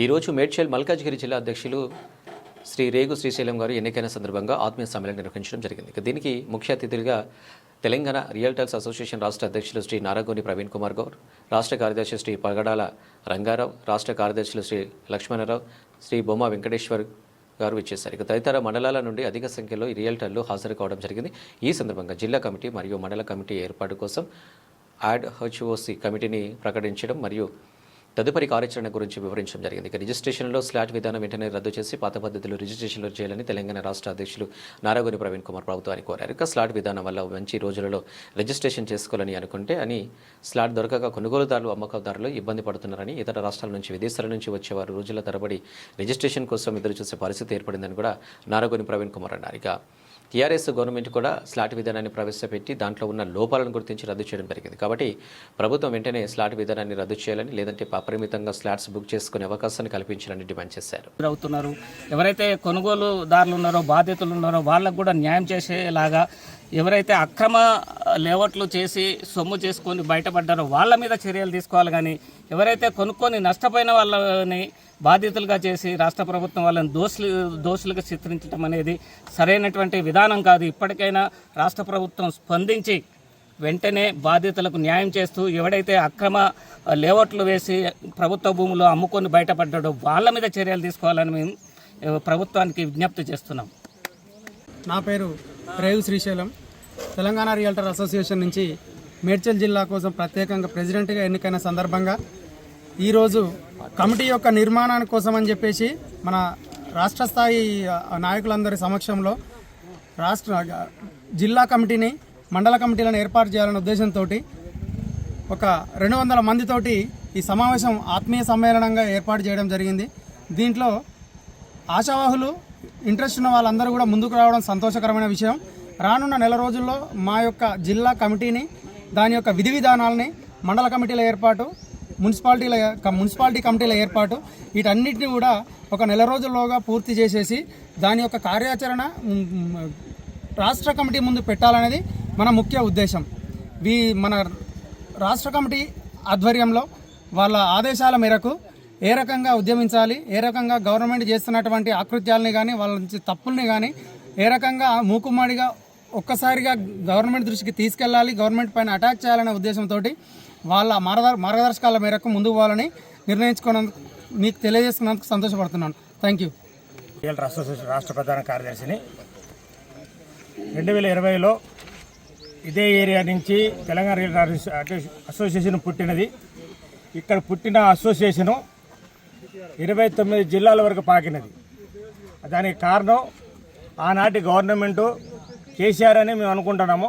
ఈరోజు మేడ్చల్ మల్కాజ్గిరి జిల్లా అధ్యక్షులు శ్రీ రేగు శ్రీశైలం గారు ఎన్నికైన సందర్భంగా ఆత్మీయ సమ్మేళనం నిర్వహించడం జరిగింది. దీనికి ముఖ్య అతిథులుగా తెలంగాణ రియల్టర్స్ అసోసియేషన్ రాష్ట్ర అధ్యక్షులు శ్రీ నారాగోని ప్రవీణ్ కుమార్ గౌర్, రాష్ట్ర కార్యదర్శి శ్రీ పగడాల రంగారావు, రాష్ట్ర కార్యదర్శులు శ్రీ లక్ష్మణరావు, శ్రీ బొమ్మ వెంకటేశ్వర్ గారు ఇచ్చేశారు. ఇక తదితర మండలాల నుండి అధిక సంఖ్యలో ఈ రియల్టర్లు హాజరు కావడం జరిగింది. ఈ సందర్భంగా జిల్లా కమిటీ మరియు మండల కమిటీ ఏర్పాటు కోసం హెచ్ఓసి కమిటీని ప్రకటించడం మరియు తదుపరి కార్యాచరణ గురించి వివరించడం జరిగింది. ఇక రిజిస్ట్రేషన్లో స్లాట్ విధానం వెంటనే రద్దు చేసి పాత పద్ధతిలో రిజిస్ట్రేషన్లు చేయాలని తెలంగాణ రాష్ట్ర అధ్యక్షులు నారాగోని ప్రవీణ్ కుమార్ ప్రభుత్వాన్ని కోరారు. ఇక స్లాట్ విధానం వల్ల మంచి రోజులలో రిజిస్ట్రేషన్ చేసుకోవాలని అనుకుంటే అని స్లాట్ దొరకక కొనుగోలుదారులు అమ్మకందారులు ఇబ్బంది పడుతున్నారని, ఇతర రాష్ట్రాల నుంచి విదేశాల నుంచి వచ్చేవారు రోజుల తరబడి రిజిస్ట్రేషన్ కోసం ఎదురు చూసే పరిస్థితి ఏర్పడిందని కూడా నారాగోని ప్రవీణ్ కుమార్ అన్నారు. ఇక టీఆర్ఎస్ గవర్నమెంట్ కూడా స్లాట్ విధానాన్ని ప్రవేశపెట్టి దాంట్లో ఉన్న లోపాలను గుర్తించి రద్దు చేయడం జరిగింది. కాబట్టి ప్రభుత్వం వెంటనే స్లాట్ విధానాన్ని రద్దు చేయాలని, లేదంటే అపరిమితంగా స్లాట్స్ బుక్ చేసుకునే అవకాశాన్ని కల్పించాలని డిమాండ్ చేశారు. ఎవరైతే కొనుగోలుదారులు ఉన్నారో, బాధితులు ఉన్నారో వాళ్ళకు కూడా న్యాయం చేసేలాగా, ఎవరైతే అక్రమ లేఅవుట్లు చేసి సొమ్ము చేసుకొని బయటపడ్డారో వాళ్ళ మీద చర్యలు తీసుకోవాలి. కానీ ఎవరైతే కొనుక్కొని నష్టపోయిన వాళ్ళని బాధితులుగా చేసి రాష్ట్ర ప్రభుత్వం వాళ్ళని దోషులుగా చిత్రించడం అనేది సరైనటువంటి విధానం కాదు. ఇప్పటికైనా రాష్ట్ర ప్రభుత్వం స్పందించి వెంటనే బాధితులకు న్యాయం చేస్తూ ఎవడైతే అక్రమ లేఅవుట్లు వేసి ప్రభుత్వ భూములు అమ్ముకొని బయటపడ్డాడో వాళ్ళ మీద చర్యలు తీసుకోవాలని మేము ప్రభుత్వానికి విజ్ఞప్తి చేస్తున్నాం. నా పేరు రేగు శ్రీశైలం, తెలంగాణ రియల్టర్ అసోసియేషన్ నుంచి మేడ్చల్ జిల్లా కోసం ప్రత్యేకంగా ప్రెసిడెంట్గా ఎన్నికైన సందర్భంగా ఈరోజు కమిటీ యొక్క నిర్మాణాని కోసం అని చెప్పేసి మన రాష్ట్ర స్థాయి నాయకులందరి సమక్షంలో జిల్లా కమిటీని, మండల కమిటీలను ఏర్పాటు చేయాలనే ఉద్దేశంతో ఒక 200 మందితోటి ఈ సమావేశం ఆత్మీయ సమ్మేళనంగా ఏర్పాటు చేయడం జరిగింది. దీంట్లో ఆశావాహులు, ఇంట్రెస్ట్ ఉన్న వాళ్ళందరూ కూడా ముందుకు రావడం సంతోషకరమైన విషయం. రానున్న నెల రోజుల్లో మా యొక్క జిల్లా కమిటీని, దాని యొక్క విధి విధానాలని, మండల కమిటీల ఏర్పాటు, మున్సిపాలిటీ కమిటీల ఏర్పాటు, వీటన్నిటిని కూడా ఒక నెల రోజుల్లోగా పూర్తి చేసేసి దాని యొక్క కార్యాచరణ రాష్ట్ర కమిటీ ముందు పెట్టాలనేది మన ముఖ్య ఉద్దేశం. మన రాష్ట్ర కమిటీ ఆధ్వర్యంలో వాళ్ళ ఆదేశాల మేరకు ఏ రకంగా ఉద్యమించాలి, ఏ రకంగా గవర్నమెంట్ చేస్తున్నటువంటి ఆకృత్యాలని కానీ, వాళ్ళ నుంచి తప్పుల్ని కానీ ఏ రకంగా మూకుమ్మడిగా ఒక్కసారిగా గవర్నమెంట్ దృష్టికి తీసుకెళ్ళాలి, గవర్నమెంట్ పైన అటాక్ చేయాలనే ఉద్దేశంతో వాళ్ళ మార్గదర్శకాల మేరకు ముందుకు పోవాలని నిర్ణయించుకున్నందుకు మీకు తెలియజేస్తున్నందుకు సంతోషపడుతున్నాను. Thank you. రియల్టర్ అసోసియేషన్ రాష్ట్ర ప్రధాన కార్యదర్శిని. 2020లో ఇదే ఏరియా నుంచి తెలంగాణ రియల్టర్ అసోసియేషన్ పుట్టినది. ఇక్కడ పుట్టిన అసోసియేషను 29 జిల్లాల వరకు పాకినది. దానికి కారణం ఆనాటి గవర్నమెంటు కేసీఆర్ అని మేము అనుకుంటున్నాము.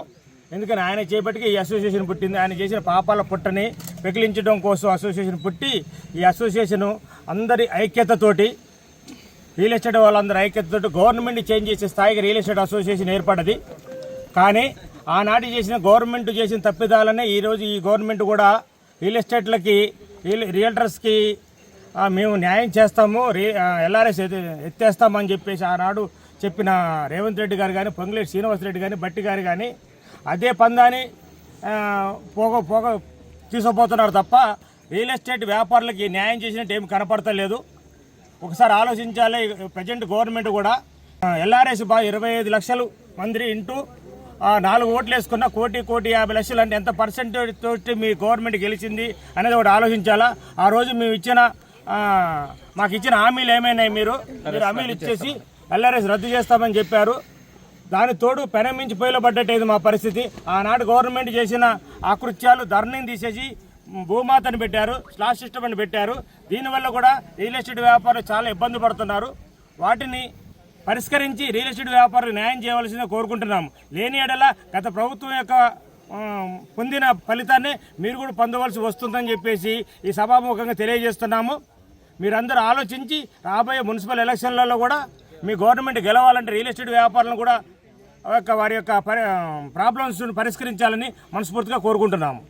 ఎందుకని ఆయన చేపట్టికి ఈ అసోసియేషన్ పుట్టింది. ఆయన చేసిన పాపాల పుట్టని పెకిలించడం కోసం అసోసియేషన్ పుట్టి, ఈ అసోసియేషను అందరి ఐక్యతతోటి, రియల్ ఎస్టేట్ వాళ్ళందరి ఐక్యతతోటి గవర్నమెంట్ చేంజ్ చేసే స్థాయికి రియల్ ఎస్టేట్ అసోసియేషన్ ఏర్పడ్డది. కానీ ఆనాటి చేసిన గవర్నమెంట్ చేసిన తప్పిదాలనే ఈరోజు ఈ గవర్నమెంట్ కూడా రియల్ ఎస్టేట్లకి, రియల్టర్స్కి మేము న్యాయం చేస్తాము, ఎల్ఆర్ఎస్ ఎత్తేస్తామని చెప్పేసి ఆనాడు చెప్పిన రేవంత్ రెడ్డి గారు కానీ, పొంగులేటి శ్రీనివాసరెడ్డి కానీ, బట్టి గారు కానీ అదే పందాన్ని పోగ తీసుకుపోతున్నారు తప్ప రియల్ ఎస్టేట్ వ్యాపారులకి న్యాయం చేసినట్టు ఏమి కనపడతలేదు. ఒకసారి ఆలోచించాలి. ప్రజెంట్ గవర్నమెంట్ కూడా ఎల్ఆర్ఎస్ 25 లక్షలు మంది ఇంటూ 4 ఓట్లు వేసుకున్న 1,50,00,000 అంటే ఎంత పర్సెంటేజ్ తోటి మీ గవర్నమెంట్ గెలిచింది అనేది ఒకటి ఆలోచించాలా. ఆ రోజు మేము మాకు ఇచ్చిన హామీలు ఏమైనాయి? మీరు హామీలు ఇచ్చేసి ఎల్ఆర్ఎస్ రద్దు చేస్తామని చెప్పారు. దాని తోడు పెనమించి పొయ్యిలో పడ్డట్టేది మా పరిస్థితి. ఆనాడు గవర్నమెంట్ చేసిన ఆకృత్యాలు, ధరణిని తీసేసి భూమాతను పెట్టారు, స్లాట్ సిస్టమ్ అని పెట్టారు. దీనివల్ల కూడా రియల్ ఎస్టేట్ వ్యాపారులు చాలా ఇబ్బంది పడుతున్నారు. వాటిని పరిష్కరించి రియల్ ఎస్టేట్ వ్యాపారులు న్యాయం చేయవలసిందే కోరుకుంటున్నాము. లేని ఎడల గత ప్రభుత్వం యొక్క పొందిన ఫలితాన్ని మీరు కూడా పొందవలసి వస్తుందని చెప్పేసి ఈ సభాముఖంగా తెలియజేస్తున్నాము. మీరందరూ ఆలోచించి రాబోయే మున్సిపల్ ఎలక్షన్లలో కూడా మీ గవర్నమెంట్ గెలవాలంటే రియల్ ఎస్టేట్ వ్యాపారులను కూడా వారి యొక్క ప్రాబ్లమ్స్ను పరిష్కరించాలని మనస్ఫూర్తిగా కోరుకుంటున్నాము.